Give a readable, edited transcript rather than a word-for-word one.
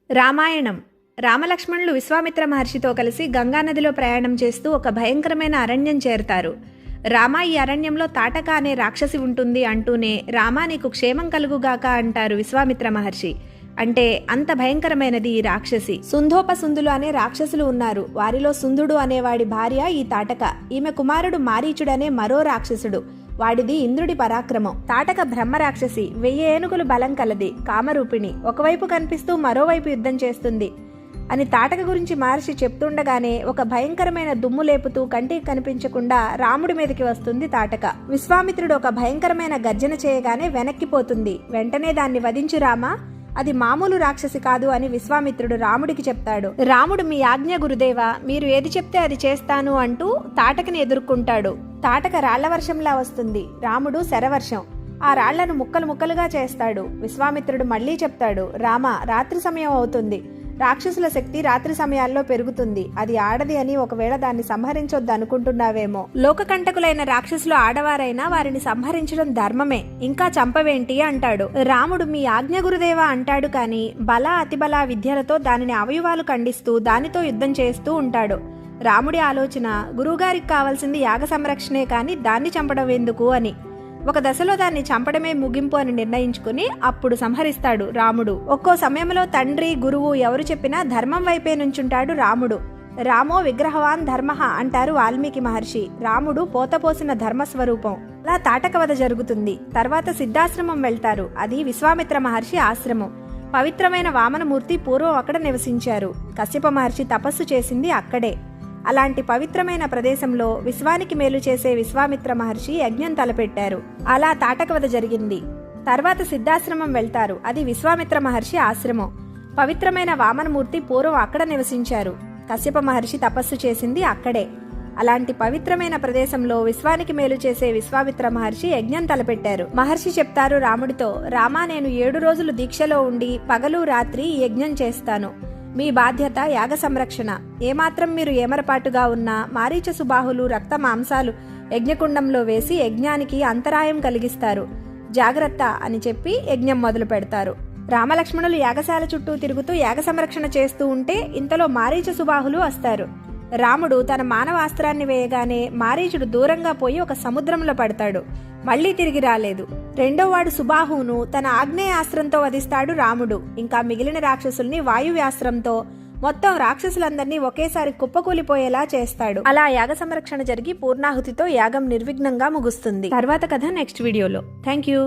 రామాయణం. రామలక్ష్మణులు విశ్వామిత్ర మహర్షితో కలిసి గంగానదిలో ప్రయాణం చేస్తూ ఒక భయంకరమైన అరణ్యం చేరుతారు. రామ, ఈ అరణ్యంలో తాటక అనే రాక్షసి ఉంటుంది అంటూనే రామ నీకు క్షేమం కలుగుగాక అంటారు విశ్వామిత్ర మహర్షి. అంటే అంత భయంకరమైనది ఈ రాక్షసి. సుంధోపసుందులు అనే రాక్షసులు ఉన్నారు. వారిలో సుందుడు అనేవాడి భార్య ఈ తాటక. ఈమె కుమారుడు మారీచుడనే మరో రాక్షసుడు. వాడిది ఇంద్రుడి పరాక్రమం. తాటక బ్రహ్మరాక్షసి, 1000 ఏనుగులు బలం కలది, కామరూపిణి, ఒకవైపు కనిపిస్తూ మరోవైపు యుద్ధం చేస్తుంది అని తాటక గురించి మహర్షి చెప్తుండగానే ఒక భయంకరమైన దుమ్ము లేపుతూ కంటికి కనిపించకుండా రాముడి మీదకి వస్తుంది తాటక. విశ్వామిత్రుడు ఒక భయంకరమైన గర్జన చేయగానే వెనక్కిపోతుంది. వెంటనే దాన్ని వధించు రామా, అది మామూలు రాక్షసి కాదు అని విశ్వామిత్రుడు రాముడికి చెప్తాడు. రాముడు మీ ఆజ్ఞ గురుదేవా, మీరు ఏది చెప్తే అది చేస్తాను అంటూ తాటకని ఎదుర్కొంటాడు. తాటక రాళ్ల వర్షంలా వస్తుంది. రాముడు శరవర్షం. ఆ రాళ్లను ముక్కలు ముక్కలుగా చేస్తాడు. విశ్వామిత్రుడు మళ్లీ చెప్తాడు, రామ, రాత్రి సమయం అవుతుంది. రాక్షసుల శక్తి రాత్రి సమయాల్లో పెరుగుతుంది. అది ఆడది అని ఒకవేళ దాన్ని సంహరించొద్దు అనుకుంటున్నావేమో. లోకకంటకులైన రాక్షసులు ఆడవారైనా వారిని సంహరించడం ధర్మమే, ఇంకా చంపవేంటి అంటాడు. రాముడు మీ ఆజ్ఞ గురుదేవా అంటాడు. కానీ బల అతిబల విద్యలతో దానిని అవయవాలు ఖండిస్తూ దానితో యుద్ధం చేస్తూ ఉంటాడు. రాముడి ఆలోచన, గురువుగారికి కావాల్సింది యాగ సంరక్షణే కాని దాన్ని చంపడం ఎందుకు అని. ఒక దశలో దాన్ని చంపడమే ముగింపు అని నిర్ణయించుకుని అప్పుడు సంహరిస్తాడు రాముడు. ఒక్కో సమయంలో తండ్రి, గురువు ఎవరు చెప్పినా ధర్మం వైపే నుంచుంటాడు రాముడు. రామో విగ్రహవాన్ ధర్మః అంటారు వాల్మీకి మహర్షి. రాముడు పోతపోసిన ధర్మస్వరూపం. అలా తాటకవధ జరుగుతుంది. తర్వాత సిద్ధాశ్రమం వెళ్తారు. అది విశ్వామిత్ర మహర్షి ఆశ్రమం. పవిత్రమైన వామనమూర్తి పూర్వం అక్కడ నివసించారు. కశ్యప మహర్షి తపస్సు చేసింది అక్కడే. అలాంటి పవిత్రమైన ప్రదేశంలో విశ్వానికి మేలు చేసే విశ్వామిత్ర మహర్షి యజ్ఞం తలపెట్టారు. అలా తాటకవధ జరిగింది. తర్వాత సిద్ధాశ్రమం వెళ్తారు. అది విశ్వామిత్ర మహర్షి ఆశ్రమం. పవిత్రమైన వామనమూర్తి పూర్వం అక్కడ నివసించారు. కశ్యప మహర్షి తపస్సు చేసింది అక్కడే. అలాంటి పవిత్రమైన ప్రదేశంలో విశ్వానికి మేలు చేసే విశ్వామిత్ర మహర్షి యజ్ఞం తలపెట్టారు. మహర్షి చెప్తారు రాముడితో, రామా, నేను 7 రోజులు దీక్షలో ఉండి పగలు రాత్రి ఈ యజ్ఞం చేస్తాను. మీ బాధ్యత యాగ సంరక్షణ. ఏమాత్రం మీరు ఏమరపాటుగా ఉన్నా మారీచ సుబాహులు రక్త మాంసాలు యజ్ఞకుండంలో వేసి యజ్ఞానికి అంతరాయం కలిగిస్తారు. జాగ్రత్త అని చెప్పి యజ్ఞం మొదలు పెడతారు. రామలక్ష్మణులు యాగశాల చుట్టూ తిరుగుతూ యాగ సంరక్షణ చేస్తూ ఉంటే ఇంతలో మారీచ సుబాహులు వస్తారు. రాముడు తన మానవాస్త్రాన్ని వేయగానే మారీచుడు దూరంగా పోయి ఒక సముద్రంలో పడతాడు. మళ్లీ తిరిగి రాలేదు. రెండోవాడు సుబాహును తన ఆగ్నేయాస్త్రంతో వధిస్తాడు రాముడు. ఇంకా మిగిలిన రాక్షసుల్ని వాయువ్యాస్త్రంతో, మొత్తం రాక్షసులందరినీ ఒకేసారి కుప్పకూలిపోయేలా చేస్తాడు. అలా యాగ సంరక్షణ జరిగి పూర్ణాహుతితో యాగం నిర్విఘ్నంగా ముగుస్తుంది. తర్వాత కథ నెక్స్ట్ వీడియోలో. Thank you.